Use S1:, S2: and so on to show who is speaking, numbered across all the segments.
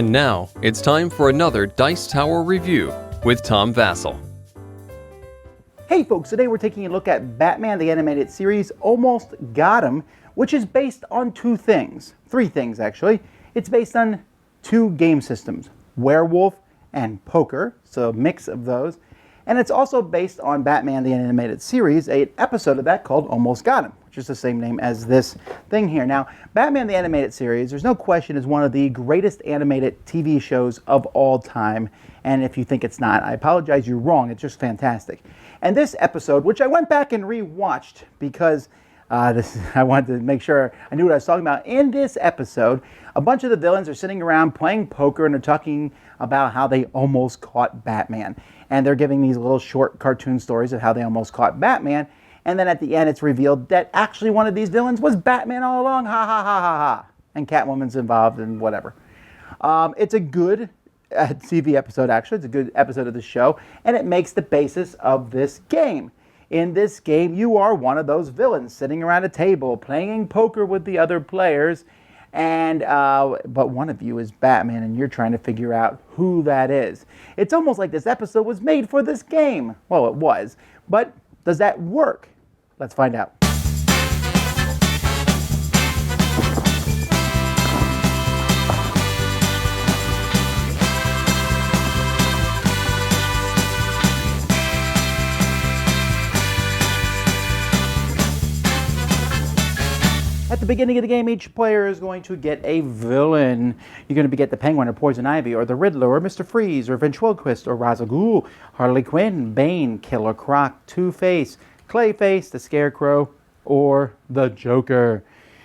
S1: And now, it's time for another Dice Tower review with Tom Vasel.
S2: Hey folks, today we're taking a look at Batman the Animated Series, Almost Got 'Em, which is based on three things actually. It's based on two game systems, Werewolf and Poker, so a mix of those. And it's also based on Batman the Animated Series, an episode of that called Almost Got 'Em, which is the same name as this thing here. Now, Batman the Animated Series, there's no question, is one of the greatest animated TV shows of all time. And if you think it's not, I apologize, you're wrong. It's just fantastic. And this episode, which I went back and re-watched because I wanted to make sure I knew what I was talking about. In this episode, a bunch of the villains are sitting around playing poker and they're talking about how they almost caught Batman. And they're giving these little short cartoon stories of how they almost caught Batman. And then at the end, it's revealed that actually one of these villains was Batman all along. Ha ha ha ha ha. And Catwoman's involved and whatever. It's a good TV episode, actually. It's a good episode of the show. And it makes the basis of this game. In this game, you are one of those villains sitting around a table playing poker with the other players. And but one of you is Batman, and you're trying to figure out who that is. It's almost like this episode was made for this game. Well, it was. But does that work? Let's find out. At the beginning of the game, each player is going to get a villain. You're going to get the Penguin or Poison Ivy or the Riddler or Mr. Freeze or Ventriloquist or Ra's al Ghul, Harley Quinn, Bane, Killer Croc, Two-Face, Clayface, the Scarecrow, or the Joker.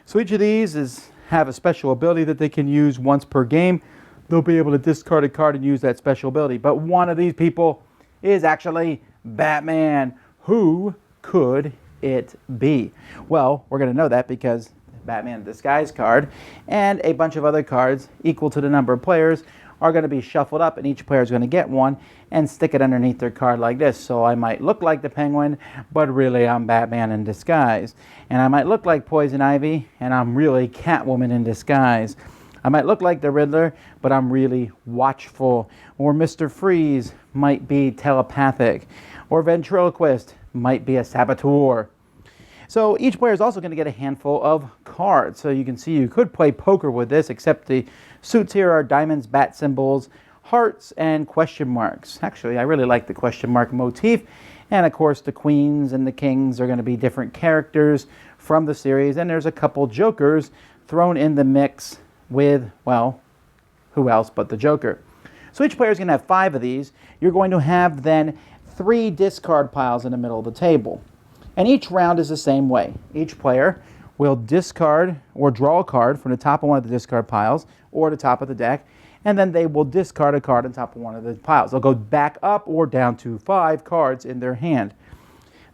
S2: So each of these have a special ability that they can use once per game. They'll be able to discard a card and use that special ability. But one of these people is actually Batman. Who could it be? Well, we're going to know that because Batman Disguise card and a bunch of other cards equal to the number of players are going to be shuffled up, and each player is going to get one and stick it underneath their card like this. So I might look like the Penguin, but really I'm Batman in disguise. And I might look like Poison Ivy, and I'm really Catwoman in disguise. I might look like the Riddler, but I'm really watchful. Or Mr. Freeze might be telepathic. Or Ventriloquist might be a saboteur. So each player is also going to get a handful of cards. So you can see you could play poker with this, except the suits here are diamonds, bat symbols, hearts, and question marks. Actually, I really like the question mark motif. And of course, the queens and the kings are going to be different characters from the series. And there's a couple jokers thrown in the mix with, well, who else but the Joker. So each player is going to have 5 of these. You're going to have then 3 discard piles in the middle of the table. And each round is the same way. Each player will discard or draw a card from the top of one of the discard piles or the top of the deck, and then they will discard a card on top of one of the piles. They'll go back up or down to 5 cards in their hand.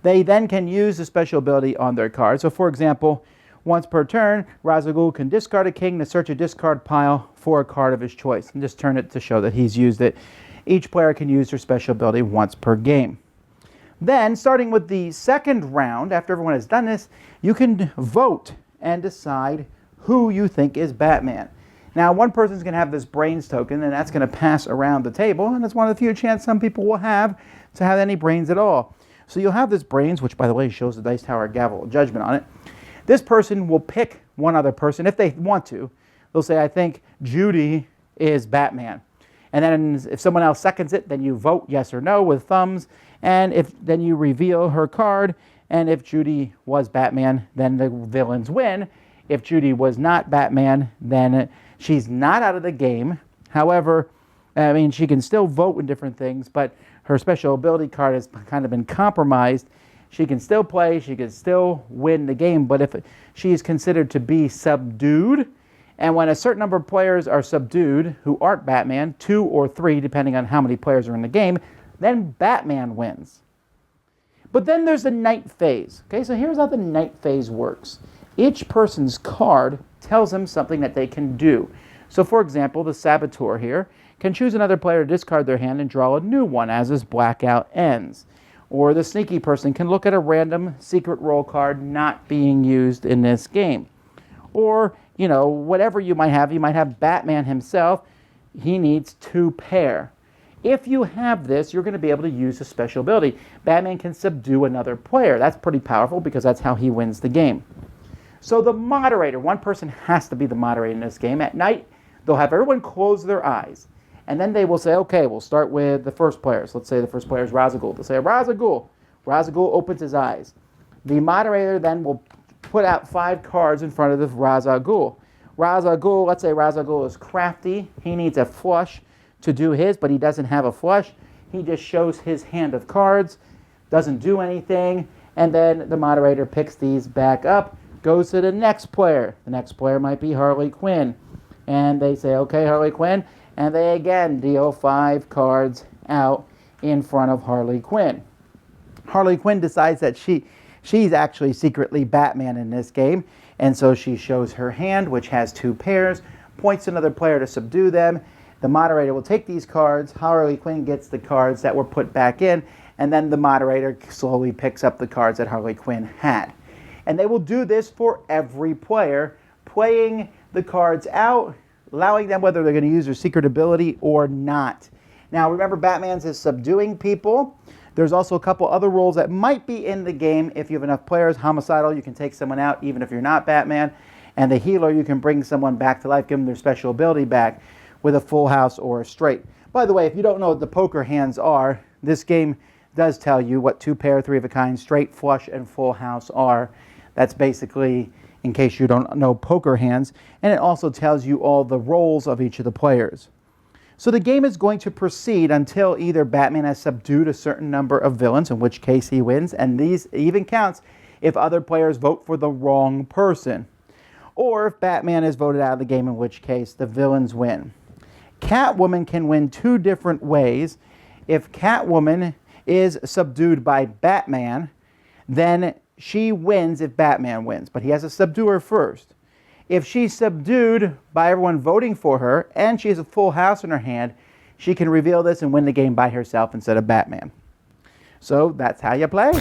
S2: They then can use the special ability on their card. So for example, once per turn, Ra's al Ghul can discard a king to search a discard pile for a card of his choice and just turn it to show that he's used it. Each player can use their special ability once per game. Then, starting with the second round, after everyone has done this, you can vote and decide who you think is Batman. Now, one person's going to have this brains token, and that's going to pass around the table, and it's one of the few chances some people will have to have any brains at all. So you'll have this brains, which, by the way, shows the Dice Tower gavel of judgment on it. This person will pick one other person, if they want to. They'll say, I think Judy is Batman. And then if someone else seconds it, then you vote yes or no with thumbs. And then you reveal her card. And if Judy was Batman, then the villains win. If Judy was not Batman, then she's not out of the game. However, I mean, she can still vote in different things, but her special ability card has kind of been compromised. She can still play. She can still win the game. But if she is considered to be subdued, and when a certain number of players are subdued who aren't Batman, 2 or 3, depending on how many players are in the game, then Batman wins. But then there's the night phase. Okay, so here's how the night phase works. Each person's card tells them something that they can do. So for example, the Saboteur here can choose another player to discard their hand and draw a new one as his blackout ends. Or the sneaky person can look at a random secret roll card not being used in this game. Or, you know, whatever you might have Batman himself, he needs 2 pair. If you have this, you're going to be able to use a special ability. Batman can subdue another player. That's pretty powerful because that's how he wins the game. So the moderator, one person has to be the moderator in this game. At night, they'll have everyone close their eyes. And then they will say, okay, we'll start with the first players. Let's say the first player is Ra's al Ghul. They'll say, Ra's al Ghul. Ra's al Ghul opens his eyes. The moderator then will put out 5 cards in front of the Ra's al Ghul. Ra's al Ghul, let's say Ra's al Ghul is crafty. He needs a flush to do his, but he doesn't have a flush. He just shows his hand of cards, doesn't do anything, and then the moderator picks these back up, goes to the next player. The next player might be Harley Quinn. And they say, okay, Harley Quinn, and they again deal 5 cards out in front of Harley Quinn. Harley Quinn decides that she's actually secretly Batman in this game, and so she shows her hand, which has 2 pairs, points to another player to subdue them. The moderator will take these cards, Harley Quinn gets the cards that were put back in, and then the moderator slowly picks up the cards that Harley Quinn had. And they will do this for every player, playing the cards out, allowing them whether they're going to use their secret ability or not. Now remember, Batman's is subduing people. There's also a couple other roles that might be in the game if you have enough players. Homicidal, you can take someone out even if you're not Batman. And the healer, you can bring someone back to life, give them their special ability back with a full house or a straight. By the way, if you don't know what the poker hands are, this game does tell you what 2 pair, 3 of a kind, straight, flush, and full house are. That's basically, in case you don't know, poker hands. And it also tells you all the roles of each of the players. So the game is going to proceed until either Batman has subdued a certain number of villains, in which case he wins, and these even counts if other players vote for the wrong person, or if Batman is voted out of the game, in which case the villains win. Catwoman can win 2 different ways. If Catwoman is subdued by Batman, then she wins if Batman wins, but he has to subdue her first. If she's subdued by everyone voting for her and she has a full house in her hand, she can reveal this and win the game by herself instead of Batman. So that's how you play.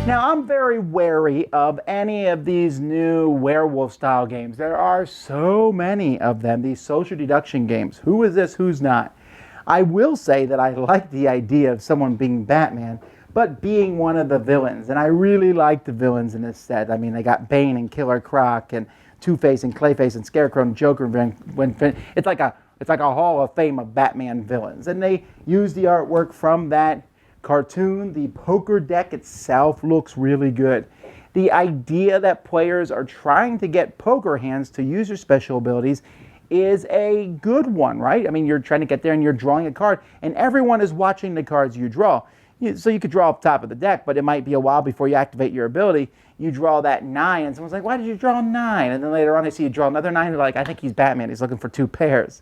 S2: Now, I'm very wary of any of these new werewolf style games. There are so many of them, these social deduction games. Who is this, who's not? I will say that I like the idea of someone being Batman, but being one of the villains. And I really like the villains in this set. I mean, they got Bane and Killer Croc and Two-Face and Clayface and Scarecrow and Joker. It's like a hall of fame of Batman villains. And they use the artwork from that cartoon. The poker deck itself looks really good. The idea that players are trying to get poker hands to use their special abilities is a good one, right? I mean, you're trying to get there and you're drawing a card, and everyone is watching the cards you draw. So you could draw up top of the deck, but it might be a while before you activate your ability. You draw that 9, and someone's like, why did you draw 9? And then later on, they see you draw another 9, they're like, I think he's Batman. He's looking for 2 pairs.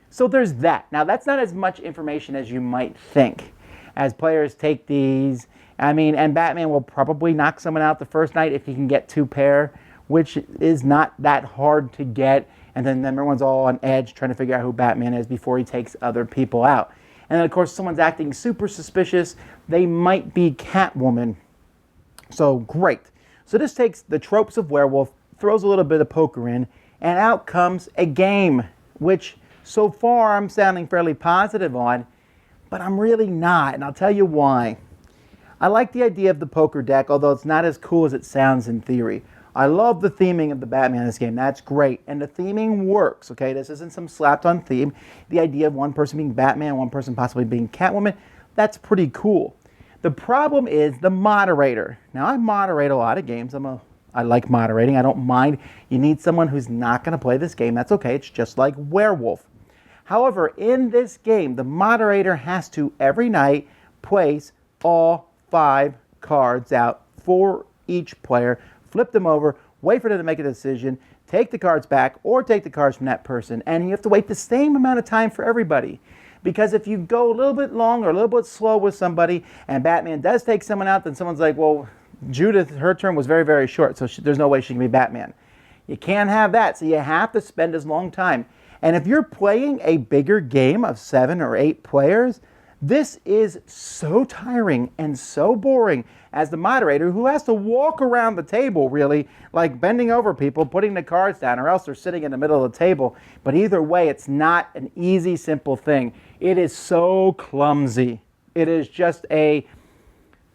S2: So there's that. Now, that's not as much information as you might think. As players take these, I mean, and Batman will probably knock someone out the first night if he can get 2 pair, which is not that hard to get. And then everyone's all on edge trying to figure out who Batman is before he takes other people out. And then, of course, someone's acting super suspicious. They might be Catwoman. So, great. So this takes the tropes of werewolf, throws a little bit of poker in, and out comes a game, which so far I'm sounding fairly positive on, but I'm really not, and I'll tell you why. I like the idea of the poker deck, although it's not as cool as it sounds in theory. I love the theming of the Batman in this game. That's great. And the theming works, okay? This isn't some slapped-on theme. The idea of one person being Batman, one person possibly being Catwoman, that's pretty cool. The problem is the moderator. Now, I moderate a lot of games. I like moderating. I don't mind. You need someone who's not going to play this game. That's okay. It's just like Werewolf. However, in this game, the moderator has to, every night, place all 5 cards out for each player, flip them over, wait for them to make a decision, take the cards back, or take the cards from that person. And you have to wait the same amount of time for everybody. Because if you go a little bit long or a little bit slow with somebody, and Batman does take someone out, then someone's like, well, Judith, her term was very, very short, so there's no way she can be Batman. You can't have that, so you have to spend as long time. And if you're playing a bigger game of 7 or 8 players, This is so tiring and so boring as the moderator, who has to walk around the table, really, like bending over people, putting the cards down, or else they're sitting in the middle of the table. But either way, it's not an easy, simple thing. It is so clumsy. It is just an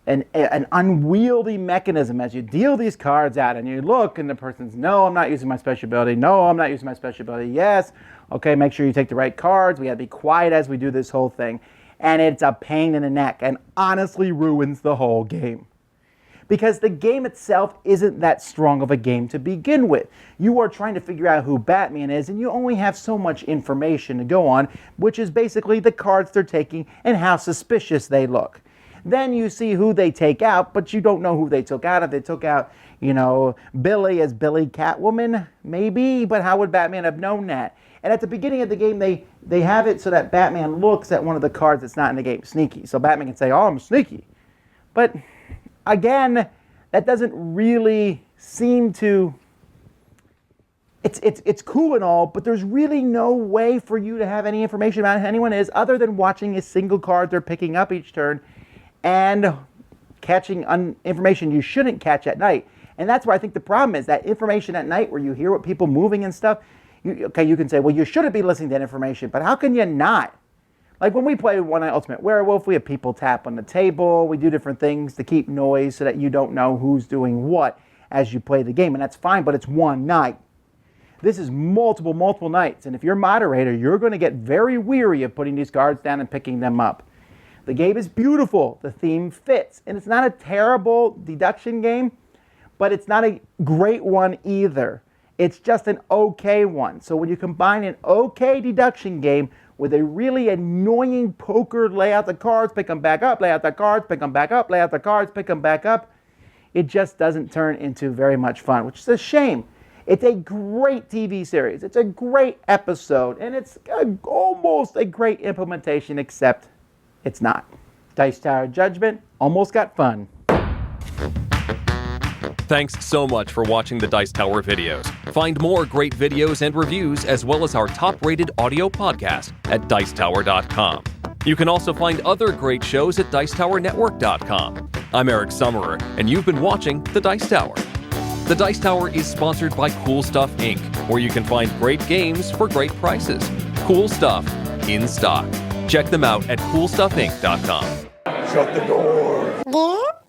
S2: unwieldy mechanism as you deal these cards out and you look and the person's, no, I'm not using my special ability. No, I'm not using my special ability. Yes. Okay, make sure you take the right cards. We got to be quiet as we do this whole thing. And it's a pain in the neck and honestly ruins the whole game. Because the game itself isn't that strong of a game to begin with. You are trying to figure out who Batman is, and you only have so much information to go on, which is basically the cards they're taking and how suspicious they look. Then you see who they take out, but you don't know who they took out. If they took out, Billy as Billy Catwoman, maybe, but how would Batman have known that? And at the beginning of the game, they have it so that Batman looks at one of the cards that's not in the game, sneaky. So Batman can say, oh, I'm sneaky. But again, that doesn't really seem to... It's cool and all, but there's really no way for you to have any information about who anyone is other than watching a single card they're picking up each turn and catching information you shouldn't catch at night. And that's where I think the problem is, that information at night where you hear what people moving and stuff. You can say, well, you shouldn't be listening to that information, but how can you not? Like when we play One Night Ultimate Werewolf, we have people tap on the table. We do different things to keep noise so that you don't know who's doing what as you play the game. And that's fine, but it's one night. This is multiple nights. And if you're a moderator, you're going to get very weary of putting these cards down and picking them up. The game is beautiful. The theme fits. And it's not a terrible deduction game, but it's not a great one either. It's just an okay one. So when you combine an okay deduction game with a really annoying poker, lay out the cards, pick them back up, lay out the cards, pick them back up, lay out the cards, pick them back up, it just doesn't turn into very much fun, which is a shame. It's a great TV series. It's a great episode, and it's almost a great implementation, except it's not. Dice Tower Judgment almost got fun.
S1: Thanks so much for watching the Dice Tower videos. Find more great videos and reviews, as well as our top-rated audio podcast at Dicetower.com. You can also find other great shows at Dicetowernetwork.com. I'm Eric Summerer, and you've been watching The Dice Tower. The Dice Tower is sponsored by Cool Stuff Inc., where you can find great games for great prices. Cool stuff in stock. Check them out at CoolStuffInc.com.
S3: Shut the door.